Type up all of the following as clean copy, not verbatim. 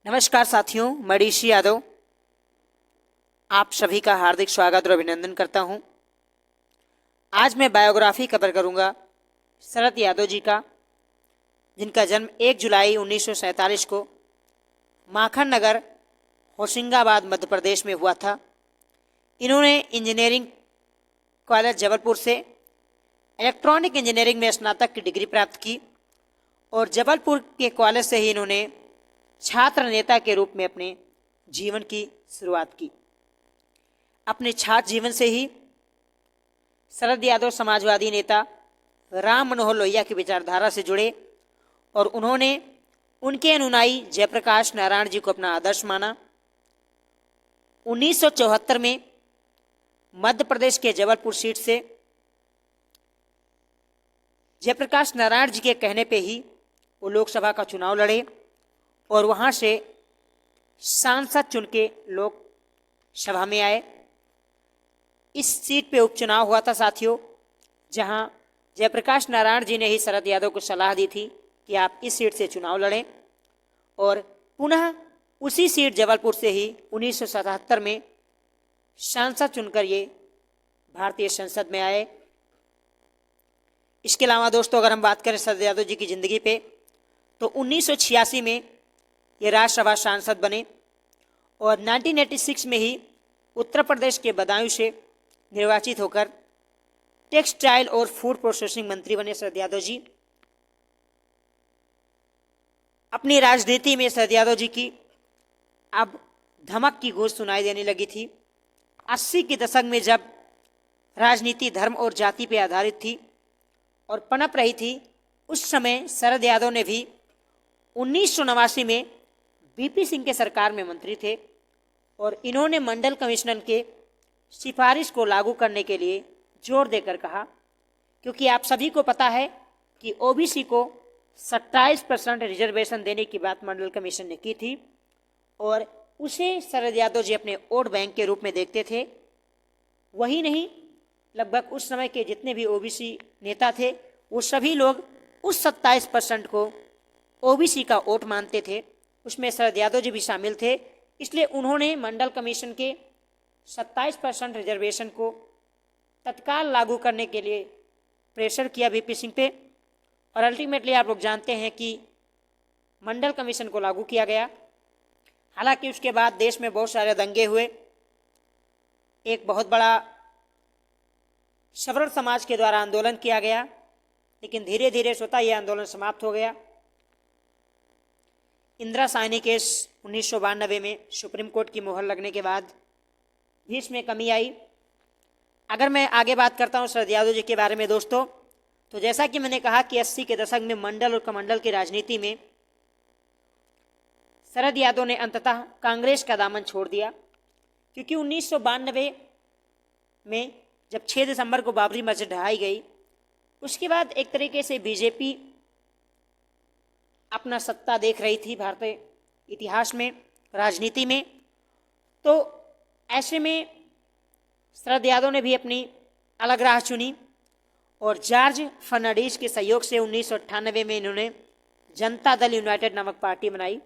नमस्कार साथियों, मैं ऋषि यादव आप सभी का हार्दिक स्वागत और अभिनंदन करता हूं। आज मैं बायोग्राफी कवर करूंगा शरद यादव जी का, जिनका जन्म 1 जुलाई 1947 को माखन नगर, होशंगाबाद, मध्य प्रदेश में हुआ था। इन्होंने इंजीनियरिंग कॉलेज जबलपुर से इलेक्ट्रॉनिक इंजीनियरिंग में स्नातक की डिग्री प्राप्त की और जबलपुर के कॉलेज से ही इन्होंने छात्र नेता के रूप में अपने जीवन की शुरुआत की। अपने छात्र जीवन से ही शरद यादव समाजवादी नेता राम मनोहर लोहिया की विचारधारा से जुड़े और उन्होंने उनके अनुयायी जयप्रकाश नारायण जी को अपना आदर्श माना। 1974 में मध्य प्रदेश के जबलपुर सीट से जयप्रकाश नारायण जी के कहने पे ही वो लोकसभा का चुनाव लड़े और वहाँ से सांसद चुन के लोकसभा में आए। इस सीट पे उपचुनाव हुआ था साथियों, जहाँ जयप्रकाश नारायण जी ने ही शरद यादव को सलाह दी थी कि आप इस सीट से चुनाव लड़ें और पुनः उसी सीट जबलपुर से ही 1977 में सांसद चुनकर ये भारतीय संसद में आए। इसके अलावा दोस्तों, अगर हम बात करें शरद यादव जी की ज़िंदगी पे, तो 1986 में ये राज्यसभा सांसद बने और 1986 में ही उत्तर प्रदेश के बदायूं से निर्वाचित होकर टेक्सटाइल और फूड प्रोसेसिंग मंत्री बने शरद यादव जी। अपनी राजनीति में शरद यादव जी की अब धमक की गूंज सुनाई देने लगी थी। 80 के दशक में जब राजनीति धर्म और जाति पर आधारित थी और पनप रही थी, उस समय शरद यादव ने भी 1989 में बीपी सिंह के सरकार में मंत्री थे और इन्होंने मंडल कमिश्नर के सिफारिश को लागू करने के लिए जोर देकर कहा, क्योंकि आप सभी को पता है कि ओबीसी को 27% रिजर्वेशन देने की बात मंडल कमीशन ने की थी और उसे शरद यादव जी अपने वोट बैंक के रूप में देखते थे। वही नहीं, लगभग उस समय के जितने भी ओबीसी नेता थे वो सभी लोग उस 27% को ओबीसी का वोट मानते थे। उसमें शरद यादव जी भी शामिल थे। इसलिए उन्होंने मंडल कमीशन के 27% रिजर्वेशन को तत्काल लागू करने के लिए प्रेशर किया वीपी सिंह पे और अल्टीमेटली आप लोग जानते हैं कि मंडल कमीशन को लागू किया गया। हालांकि उसके बाद देश में बहुत सारे दंगे हुए। एक बहुत बड़ा सवर्ण समाज के द्वारा आंदोलन किया गया, लेकिन धीरे धीरे स्वतः यह आंदोलन समाप्त हो गया। इंदिरा साहनी केस 1992 में सुप्रीम कोर्ट की मोहर लगने के बाद भी इसमें कमी आई। अगर मैं आगे बात करता हूं शरद यादव जी के बारे में दोस्तों, तो जैसा कि मैंने कहा कि 80 के दशक में मंडल और कमंडल की राजनीति में शरद यादव ने अंततः कांग्रेस का दामन छोड़ दिया, क्योंकि 1992 में जब 6 दिसंबर को बाबरी मस्जिद ढहाई गई, उसके बाद एक तरीके से बीजेपी अपना सत्ता देख रही थी भारतीय इतिहास में, राजनीति में। तो ऐसे में शरद यादव ने भी अपनी अलग राह चुनी और जॉर्ज फर्नांडिस के सहयोग से 1998 में इन्होंने जनता दल यूनाइटेड नामक पार्टी बनाई,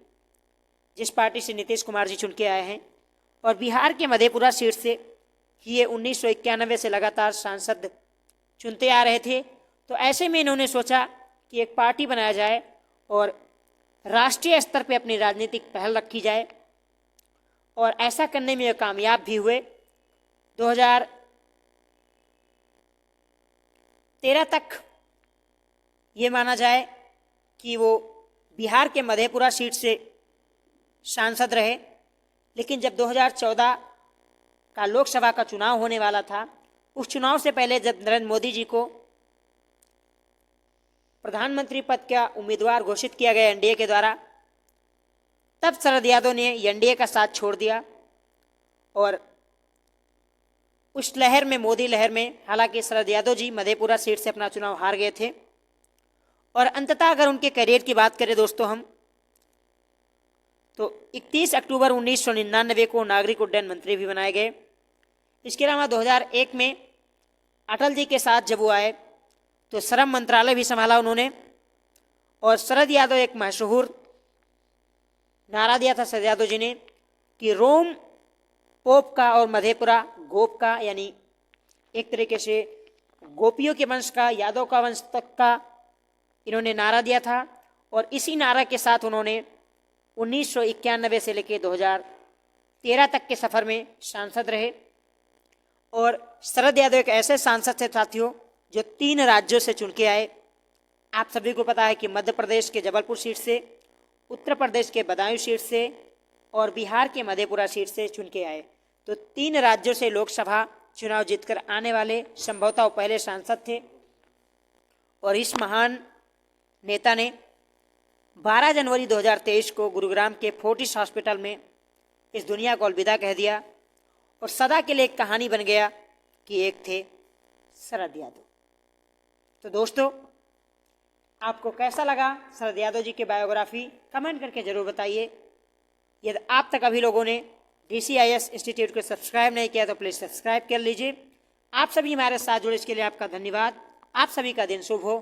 जिस पार्टी से नीतीश कुमार जी चुन के आए हैं और बिहार के मधेपुरा सीट से ही ये 1991 से लगातार सांसद चुनते आ रहे थे। तो ऐसे में इन्होंने सोचा कि एक पार्टी बनाया जाए और राष्ट्रीय स्तर पे अपनी राजनीतिक पहल रखी जाए और ऐसा करने में ये कामयाब भी हुए। 2013 तक ये माना जाए कि वो बिहार के मधेपुरा सीट से सांसद रहे, लेकिन जब 2014 का लोकसभा का चुनाव होने वाला था, उस चुनाव से पहले जब नरेंद्र मोदी जी को प्रधानमंत्री पद का उम्मीदवार घोषित किया गया एनडीए के द्वारा, तब शरद यादव ने एनडीए का साथ छोड़ दिया और उस लहर में, मोदी लहर में, हालांकि शरद यादव जी मधेपुरा सीट से अपना चुनाव हार गए थे और अंततः अगर उनके करियर की बात करें दोस्तों हम, तो 31 अक्टूबर 1999 को नागरिक उड्डयन मंत्री भी बनाए गए। इसके अलावा 2001 में अटल जी के साथ जब वो आए तो श्रम मंत्रालय भी संभाला उन्होंने और शरद यादव एक मशहूर नारा दिया था शरद यादव जी ने कि रोम पोप का और मधेपुरा गोप का, यानी एक तरीके से गोपियों के वंश का, यादव का वंश तक का इन्होंने नारा दिया था। और इसी नारा के साथ उन्होंने 1991 से लेकर 2013 तक के सफर में सांसद रहे। और शरद यादव एक ऐसे सांसद थे साथियों जो 3 राज्यों से चुन के आए। आप सभी को पता है कि मध्य प्रदेश के जबलपुर सीट से, उत्तर प्रदेश के बदायूं सीट से और बिहार के मधेपुरा सीट से चुन के आए। तो 3 राज्यों से लोकसभा चुनाव जीतकर आने वाले संभवतः पहले सांसद थे। और इस महान नेता ने 12 जनवरी 2023 को गुरुग्राम के फोर्टिस हॉस्पिटल में इस दुनिया को अलविदा कह दिया। और सदा के लिए एक कहानी बन गया कि एक थे शरद यादव। तो दोस्तों, आपको कैसा लगा शरद यादव जी की बायोग्राफी, कमेंट करके जरूर बताइए। यदि आप तक अभी लोगों ने DCIS इंस्टीट्यूट को सब्सक्राइब नहीं किया तो प्लीज़ सब्सक्राइब कर लीजिए। आप सभी हमारे साथ जुड़े इसके लिए आपका धन्यवाद। आप सभी का दिन शुभ हो।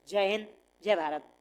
जय हिंद, जय भारत।